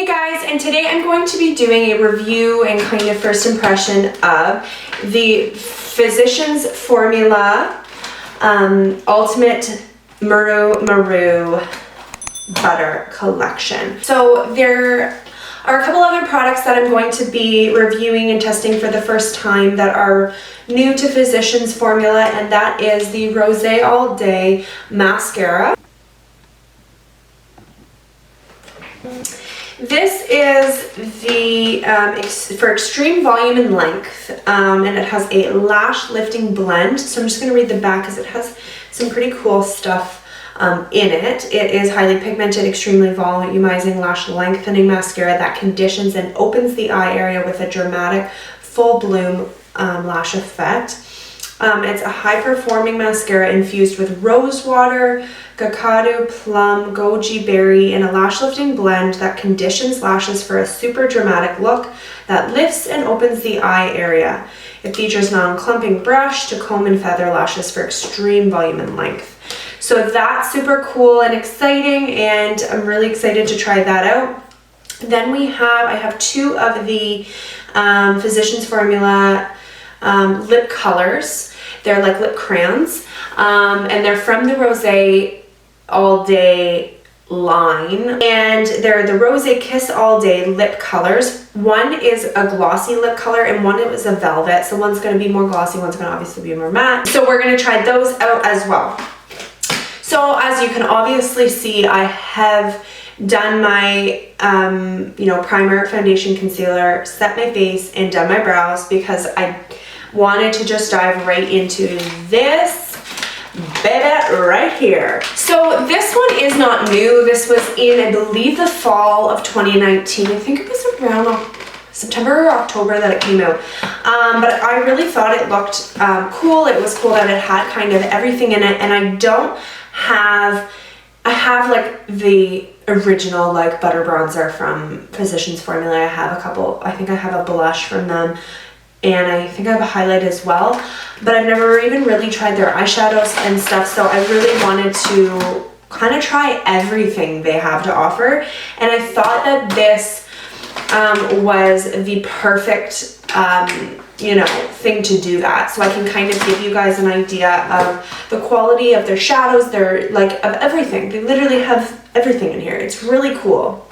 Hey guys, and today I'm going to be doing a review and kind of first impression of the Physicians Formula Ultimate Maru Butter Collection. So there are a couple other products that I'm going to be reviewing and testing for the first time that are new to Physicians Formula, and that is the Rosè All Day Mascara. This is the for extreme volume and length, and it has a lash lifting blend. So I'm just going to read the back because it has some pretty cool stuff in it. It is highly pigmented, extremely volumizing lash lengthening mascara that conditions and opens the eye area with a dramatic full bloom lash effect. It's a high-performing mascara infused with rose water, cacao, plum, goji berry, and a lash-lifting blend that conditions lashes for a super dramatic look that lifts and opens the eye area. It features non-clumping brush to comb and feather lashes for extreme volume and length. So that's super cool and exciting, and I'm really excited to try that out. Then I have two of the Physicians Formula lip colors. They're like lip crayons, and they're from the Rosè All Day line, and they're the Rosè Kiss All Day lip colors. One is a glossy lip color and one is a velvet, so one's going to be more glossy, one's going to obviously be more matte. So we're going to try those out as well. So as you can obviously see, I have done my primer, foundation, concealer, set my face, and done my brows because I wanted to just dive right into this baby right here. So this one is not new. This was in, I believe, the fall of 2019. I think it was around September or October that it came out. But I really thought it looked cool. It was cool that it had kind of everything in it, and I have like the original like butter bronzer from Physicians Formula. I have a couple, I think I have a blush from them, and I think I have a highlight as well, but I've never even really tried their eyeshadows and stuff, so I really wanted to kind of try everything they have to offer, and I thought that this was the perfect thing to do that. So I can kind of give you guys an idea of the quality of their shadows, of everything. They literally have everything in here. It's really cool.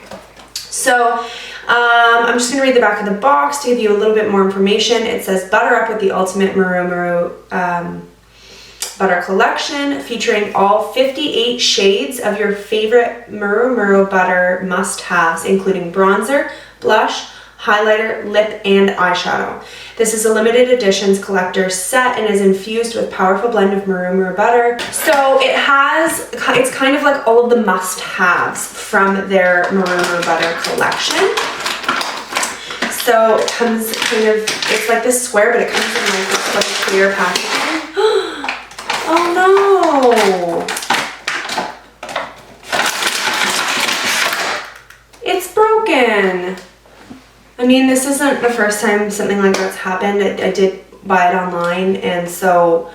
So I'm just going to read the back of the box to give you a little bit more information. It says, butter up with the ultimate Maru butter collection, featuring all 58 shades of your favorite Maru butter must-haves, including bronzer, blush, highlighter, lip, and eyeshadow. This is a limited editions collector set and is infused with powerful blend of Maru butter. So it's kind of like all of the must-haves from their Maru butter collection. So it comes kind of, it's like this square, but it comes in like this like clear packaging. Oh no! It's broken! I mean, this isn't the first time something like that's happened. I did buy it online, and so,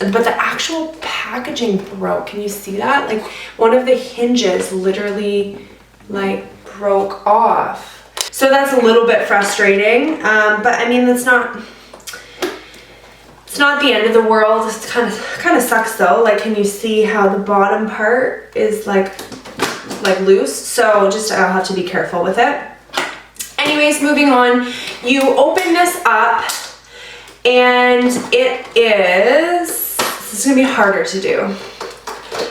but the actual packaging broke. Can you see that? Like, one of the hinges literally like broke off. So that's a little bit frustrating, but I mean, it's not the end of the world. It's kind of sucks though. Like, can you see how the bottom part is like loose? So I'll have to be careful with it. Anyways, moving on, you open this up, and this is going to be harder to do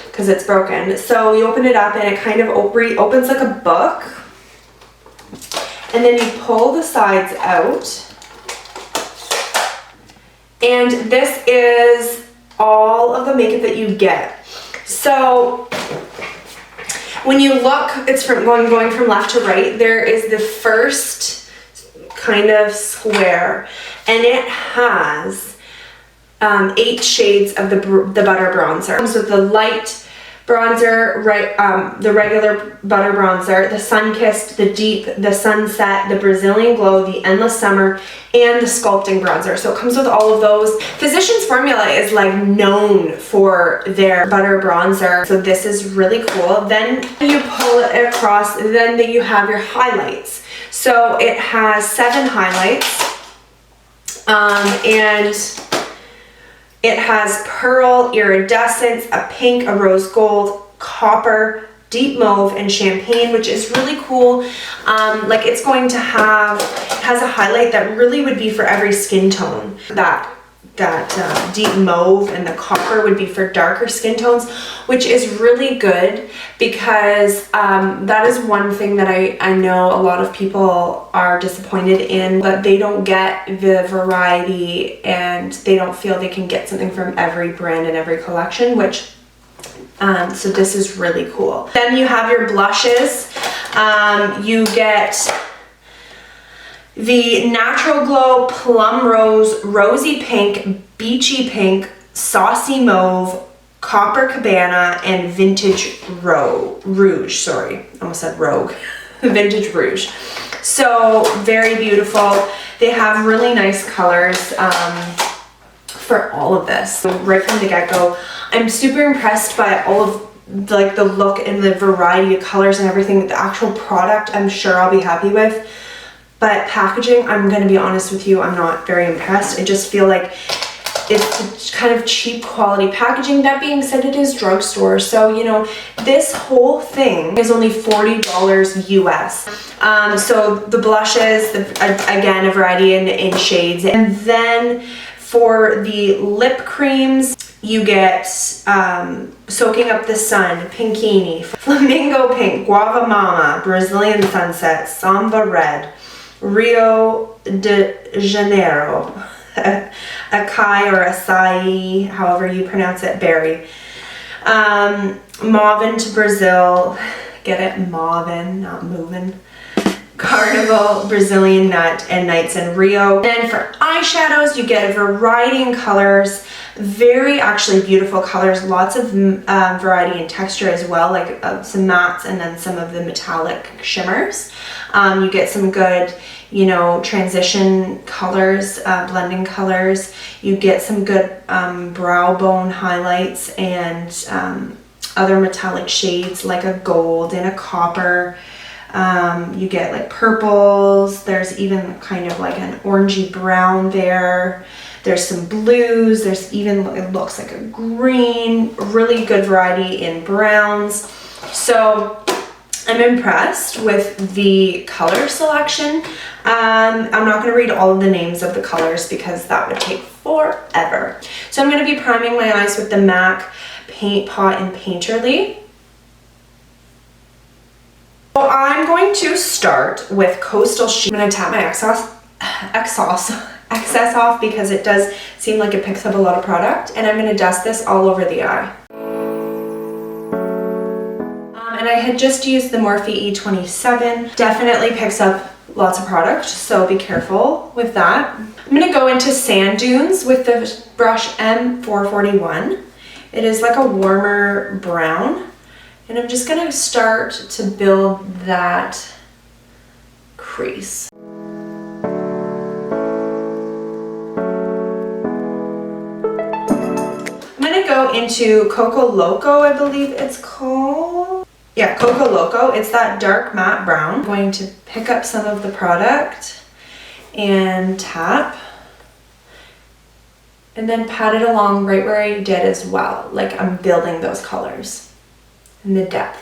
because it's broken. So you open it up, and it kind of opens like a book, and then you pull the sides out, and this is all of the makeup that you get. So when you look, it's from going from left to right. There is the first kind of square, and it has 8 shades of the butter bronzer. It comes with the light bronzer, right, the regular butter bronzer, the Sun-Kissed, the Deep, the Sunset, the Brazilian Glow, the Endless Summer, and the Sculpting bronzer. So it comes with all of those. Physicians Formula is like known for their butter bronzer, so this is really cool. Then you pull it across, then you have your highlights. So it has 7 highlights, and it has pearl, iridescence, a pink, a rose gold, copper, deep mauve, and champagne, which is really cool. Like it's going to have, it has a highlight that really would be for every skin tone. That deep mauve and the copper would be for darker skin tones, which is really good because that is one thing that I know a lot of people are disappointed in, but they don't get the variety and they don't feel they can get something from every brand and every collection, which so this is really cool. Then you have your blushes. You get the Natural Glow Plum Rose, Rosy Pink, Beachy Pink, Saucy Mauve, Copper Cabana, and Vintage Rouge. Sorry, I almost said Rogue. Vintage Rouge. So very beautiful. They have really nice colors for all of this. So right from the get-go, I'm super impressed by all of like the look and the variety of colors and everything. The actual product, I'm sure I'll be happy with. But packaging, I'm going to be honest with you, I'm not very impressed. I just feel like it's kind of cheap quality packaging. That being said, it is drugstore. So, you know, this whole thing is only $40 US. So the blushes, again, a variety in shades. And then for the lip creams, you get Soaking Up the Sun, Pinkini, Flamingo Pink, Guava Mama, Brazilian Sunset, Samba Red, Rio de Janeiro, Acai or Acai, however you pronounce it, berry, Mauvin to Brazil, get it, Mauvin, not moving, Carnival, Brazilian Nut, and Nights in Rio. Then for eyeshadows, you get a variety in colors, very actually beautiful colors, lots of variety in texture as well, like some mattes and then some of the metallic shimmers. You get some good, you know, transition colors, blending colors. You get some good brow bone highlights and other metallic shades like a gold and a copper. You get like purples. There's even kind of like an orangey brown there. There's some blues. There's even, it looks like a green, really good variety in browns. So I'm impressed with the color selection. I'm not going to read all of the names of the colors because that would take forever. So I'm going to be priming my eyes with the MAC Paint Pot and Painterly. So I'm going to start with Coastal Chic. I'm going to tap my excess off because it does seem like it picks up a lot of product, and I'm going to dust this all over the eye. And I had just used the Morphe E27. Definitely picks up lots of product, so be careful with that. I'm going to go into Sand Dunes with the brush M441. It is like a warmer brown, and I'm just going to start to build that crease. I'm going to go into Coco Loco, I believe it's called. Yeah, Coco Loco. It's that dark matte brown. I'm going to pick up some of the product and tap. And then pat it along right where I did as well. Like I'm building those colors and the depth.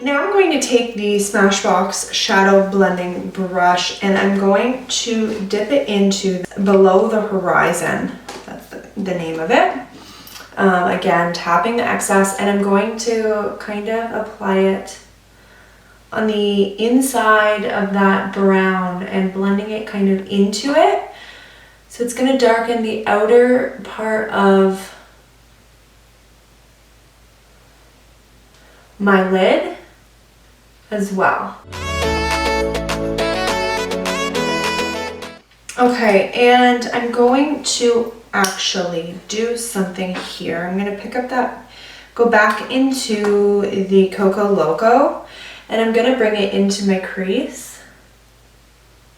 Now I'm going to take the Smashbox Shadow Blending Brush and I'm going to dip it into Below the Horizon. That's the name of it. Again, tapping the excess, and I'm going to kind of apply it on the inside of that brown and blending it kind of into it. So it's going to darken the outer part of my lid as well. Okay, and I'm going to actually do something here. I'm gonna pick up that, go back into the Coco Loco, and I'm gonna bring it into my crease.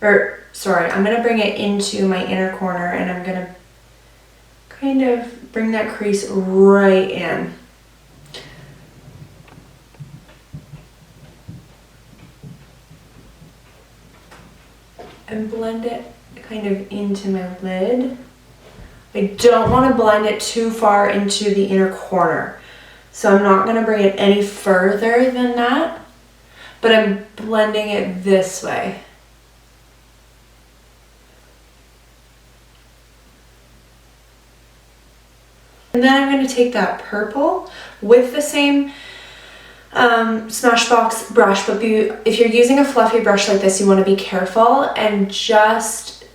Or, sorry, I'm gonna bring it into my inner corner, and I'm gonna kind of bring that crease right in. And blend it kind of into my lid. I don't want to blend it too far into the inner corner, so I'm not going to bring it any further than that, but I'm blending it this way. And then I'm going to take that purple with the same Smashbox brush, but if you're using a fluffy brush like this, you want to be careful and just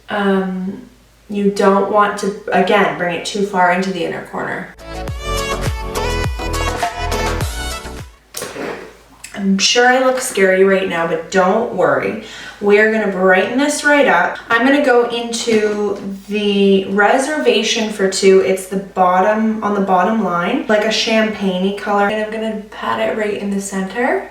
you don't want to, again, bring it too far into the inner corner. I'm sure I look scary right now, but don't worry. We're gonna brighten this right up. I'm gonna go into the Reservation for Two. It's the bottom, on the bottom line, like a champagne-y color. And I'm gonna pat it right in the center.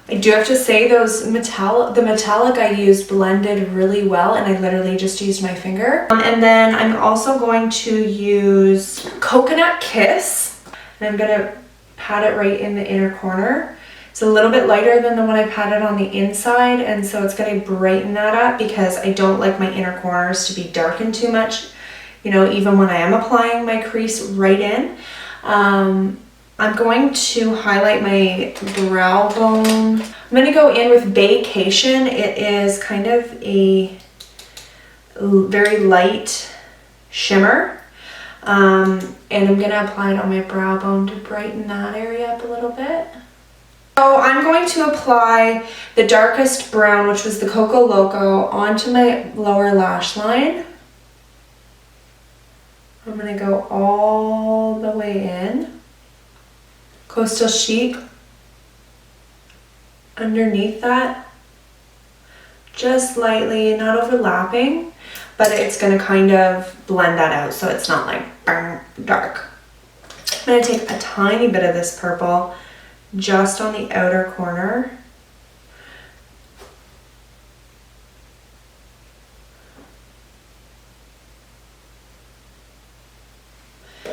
I do have to say the metallic I used blended really well, and I literally just used my finger. And then I'm also going to use Coconut Kiss, and I'm gonna pat it right in the inner corner. It's a little bit lighter than the one I patted on the inside, and so it's going to brighten that up because I don't like my inner corners to be darkened too much, you know, even when I am applying my crease right in. I'm going to highlight my brow bone. I'm going to go in with Vacation. It is kind of a very light shimmer. And I'm going to apply it on my brow bone to brighten that area up a little bit. So I'm going to apply the darkest brown, which was the Coco Loco, onto my lower lash line. I'm going to go all the way in. Coastal Chic underneath that, just lightly, not overlapping, but it's going to kind of blend that out so it's not like dark. I'm going to take a tiny bit of this purple just on the outer corner.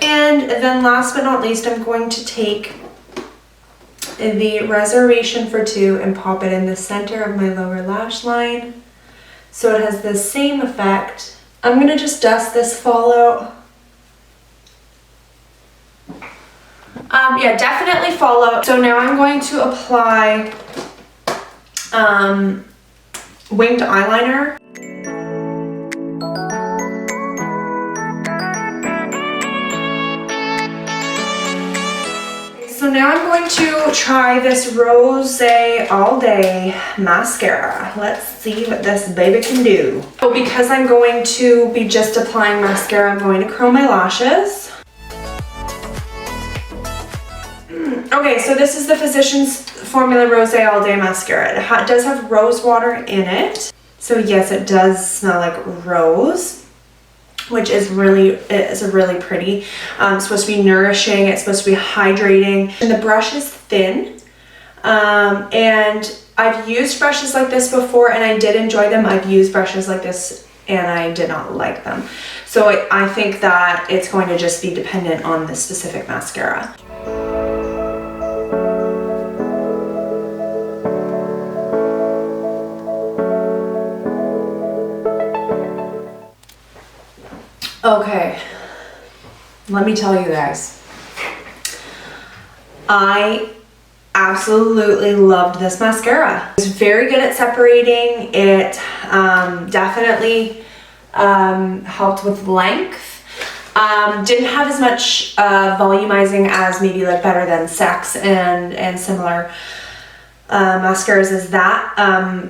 And then last but not least, I'm going to take the Reservation for Two and pop it in the center of my lower lash line so it has the same effect. I'm going to just dust this fallout. Yeah, definitely fallout. So now I'm going to apply winged eyeliner. So now I'm going to try this Rosè All Day mascara. Let's see what this baby can do. So because I'm going to be just applying mascara, I'm going to curl my lashes. Okay, so this is the Physicians Formula Rosè All Day mascara. It does have rose water in it. So yes, it does smell like rose, which is really pretty. It's supposed to be nourishing, it's supposed to be hydrating. And the brush is thin. And I've used brushes like this before and I did enjoy them. I've used brushes like this and I did not like them. So I think that it's going to just be dependent on the specific mascara. Okay, let me tell you guys, I absolutely loved this mascara. It's very good at separating. It definitely helped with length. Didn't have as much volumizing as maybe like Better Than Sex and similar mascaras as that,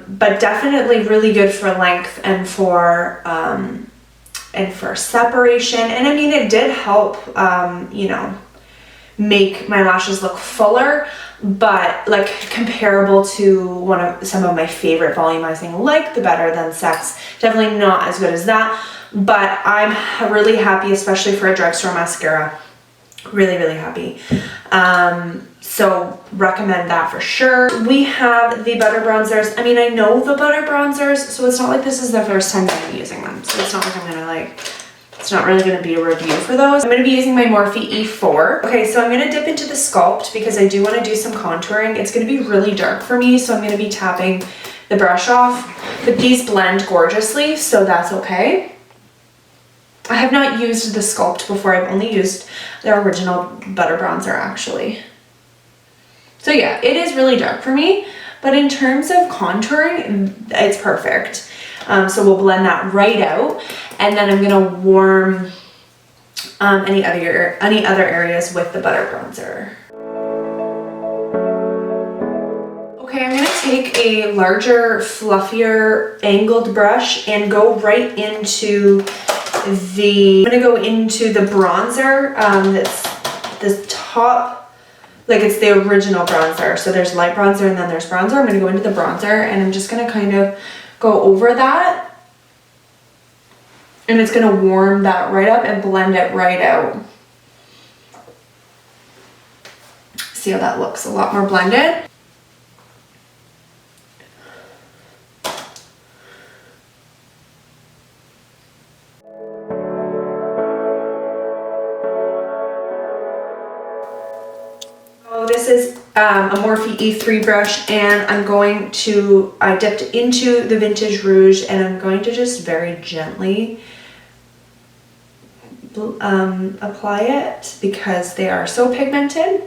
but definitely really good for length and for separation. And I mean, it did help, you know, make my lashes look fuller, but like comparable to some of my favorite volumizing, like the Better Than Sex. Definitely not as good as that, but I'm really happy, especially for a drugstore mascara. Really, really happy. So recommend that for sure. We have the butter bronzers. I mean, I know the butter bronzers, so it's not like this is the first time that I'm using them. So it's not like I'm gonna it's not really gonna be a review for those. I'm gonna be using my Morphe E4. Okay, so I'm gonna dip into the Sculpt because I do wanna do some contouring. It's gonna be really dark for me, so I'm gonna be tapping the brush off. But these blend gorgeously, so that's okay. I have not used the Sculpt before. I've only used their original butter bronzer actually. So yeah, it is really dark for me, but in terms of contouring, it's perfect. So we'll blend that right out, and then I'm gonna warm any other areas with the butter bronzer. Okay, I'm gonna take a larger, fluffier, angled brush and go right into I'm gonna go into the bronzer that's the top, like it's the original bronzer. So there's light bronzer and then there's bronzer. I'm gonna go into the bronzer and I'm just gonna kind of go over that. And it's gonna warm that right up and blend it right out. See how that looks? A lot more blended. This is a Morphe E3 brush, and I dipped into the Vintage Rouge, and I'm going to just very gently apply it because they are so pigmented.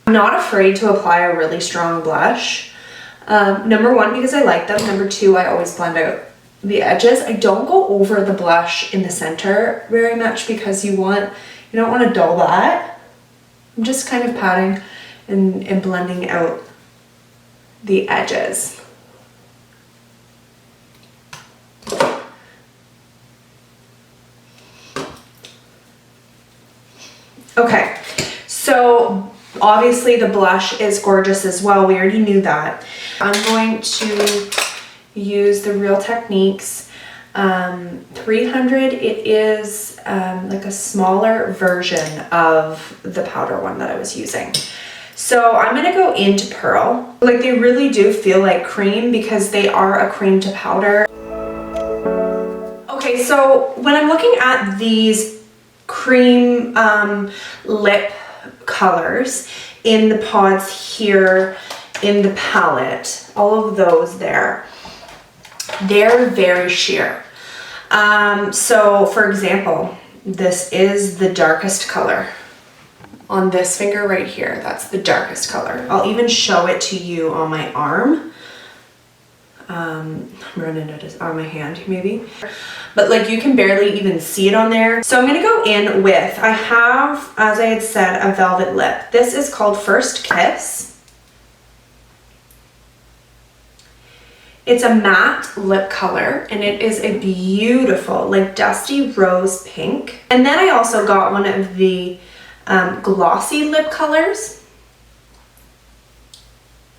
I'm not afraid to apply a really strong blush. Number one, because I like them. Number two, I always blend out the edges. I don't go over the blush in the center very much because you don't want to dull that. I'm just kind of patting and blending out the edges. Okay, so obviously the blush is gorgeous as well. We already knew that. I'm going to use the Real Techniques 300. It is like a smaller version of the powder one that I was using. So I'm gonna go into Pearl. Like, they really do feel like cream because they are a cream to powder. Okay, so when I'm looking at these cream lip colors in the pods here in the palette, all of those there, they're very sheer. So for example, this is the darkest color on this finger right here. That's the darkest color. I'll even show it to you on my arm. I'm running out of, on my hand maybe. But like, you can barely even see it on there. So I'm gonna go in with, I have, as I had said, a velvet lip. This is called First Kiss. It's a matte lip color, and it is a beautiful, like, dusty rose pink. And then I also got one of the glossy lip colors.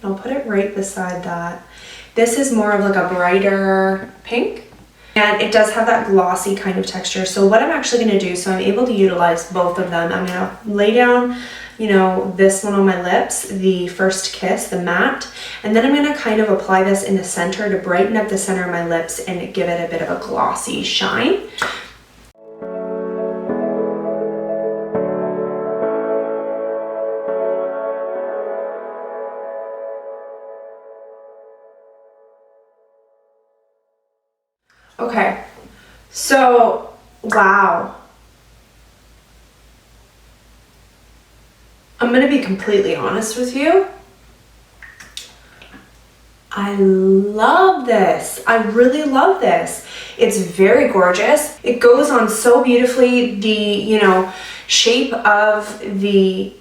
I'll put it right beside that. This is more of like a brighter pink, and it does have that glossy kind of texture. So what I'm actually gonna do, so I'm able to utilize both of them, I'm gonna lay down, you know, this one on my lips, the First Kiss, the matte, and then I'm gonna kind of apply this in the center to brighten up the center of my lips and give it a bit of a glossy shine. Okay, so, wow. I'm gonna be completely honest with you. I love this. I really love this. It's very gorgeous. It goes on so beautifully. The, you know, shape of the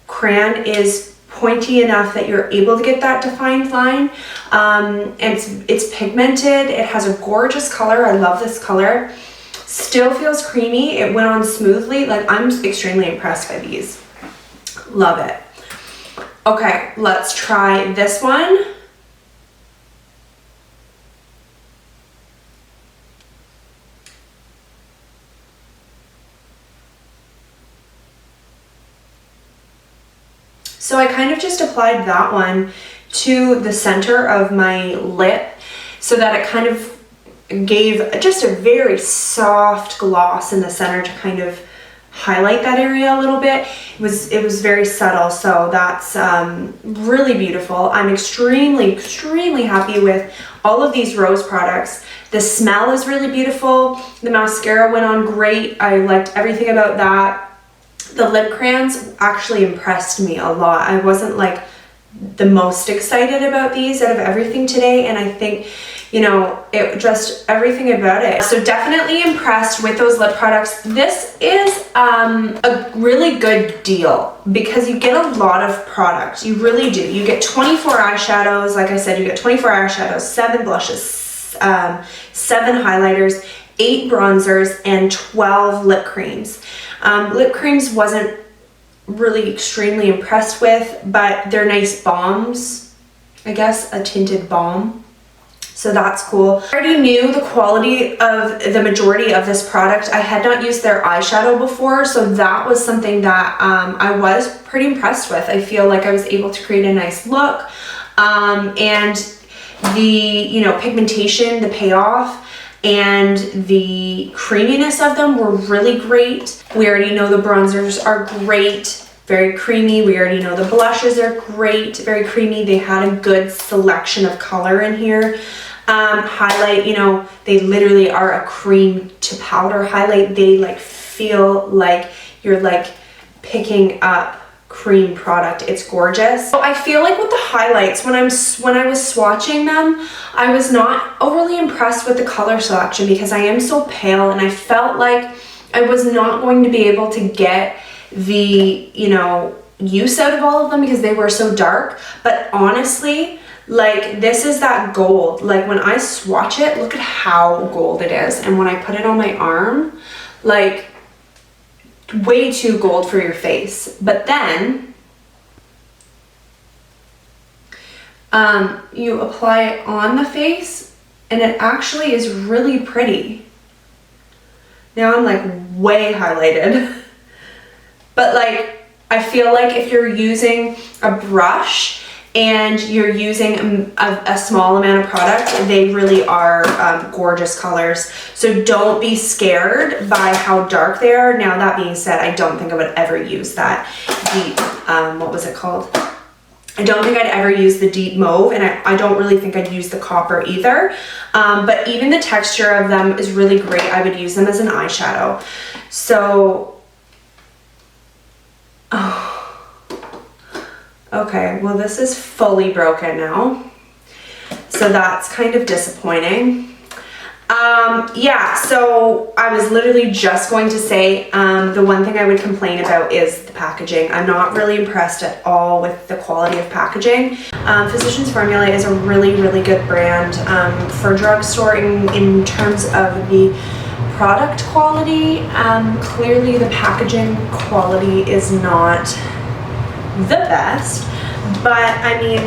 crayon is pointy enough that you're able to get that defined line. It's pigmented. It has a gorgeous color. I love this color. Still feels creamy. It went on smoothly. Like, I'm extremely impressed by these. Love it. Okay, let's try this one. So I kind of just applied that one to the center of my lip so that it kind of gave just a very soft gloss in the center to kind of highlight that area a little bit. It was very subtle, so that's really beautiful. I'm extremely happy with all of these Rose products. The smell is really beautiful. The mascara went on great. I liked everything about that. The lip crayons actually impressed me a lot. I wasn't like the most excited about these out of everything today, and I think, you know, it just everything about it. So definitely impressed with those lip products. This is a really good deal because you get a lot of product. You really do. You get 24 eyeshadows. Like I said, you get 24 eyeshadows, 7 blushes, 7 highlighters, 8 bronzers, and 12 lip creams. Lip creams wasn't really extremely impressed with, but they're nice balms. I guess a tinted balm. So that's cool. I already knew the quality of the majority of this product. I had not used their eyeshadow before, so that was something that I was pretty impressed with. I feel like I was able to create a nice look. And the, you know, pigmentation, the payoff, and the creaminess of them were really great. We already know the bronzers are great, very creamy. We already know the blushes are great, very creamy. They had a good selection of color in here. Highlight, you know, they literally are a cream to powder highlight. They like feel like you're like picking up cream product. It's gorgeous. So I feel like with the highlights, when I was swatching them, I was not overly impressed with the color selection because I am so pale, and I felt like I was not going to be able to get the, you know, use out of all of them because they were so dark. But honestly, like, this is that gold. Like, when I swatch it, look at how gold it is. And when I put it on my arm, like, way too gold for your face. But then you apply it on the face and it actually is really pretty. Now I'm like way highlighted. But like, I feel like if you're using a brush and you're using a small amount of product, they really are gorgeous colors. So don't be scared by how dark they are. Now, that being said, I don't think I would ever use that deep, what was it called? I don't think I'd ever use the deep mauve, and I don't really think I'd use the copper either. But even the texture of them is really great. I would use them as an eyeshadow. So, oh. Okay, well, this is fully broken now, so that's kind of disappointing. Yeah, so I was literally just going to say the one thing I would complain about is the packaging. I'm not really impressed at all with the quality of packaging. Physicians Formula is a really good brand for drugstore in terms of the product quality. Clearly the packaging quality is not the best, but I mean,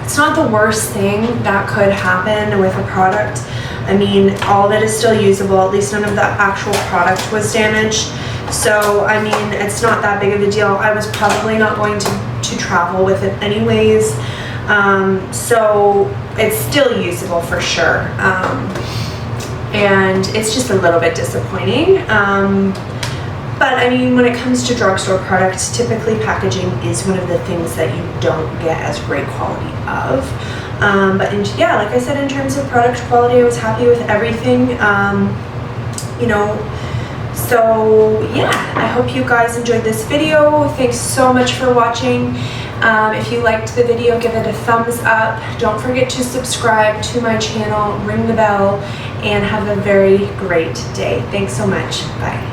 it's not the worst thing that could happen with a product. I mean, all of it is still usable. At least none of the actual product was damaged. So, I mean, it's not that big of a deal. I was probably not going to travel with it anyways. So it's still usable for sure. And it's just a little bit disappointing. But I mean, when it comes to drugstore products, typically packaging is one of the things that you don't get as great quality of. Yeah, like I said, in terms of product quality, I was happy with everything. You know, so yeah, I hope you guys enjoyed this video. Thanks so much for watching. If you liked the video, give it a thumbs up. Don't forget to subscribe to my channel, ring the bell, and have a very great day. Thanks so much. Bye.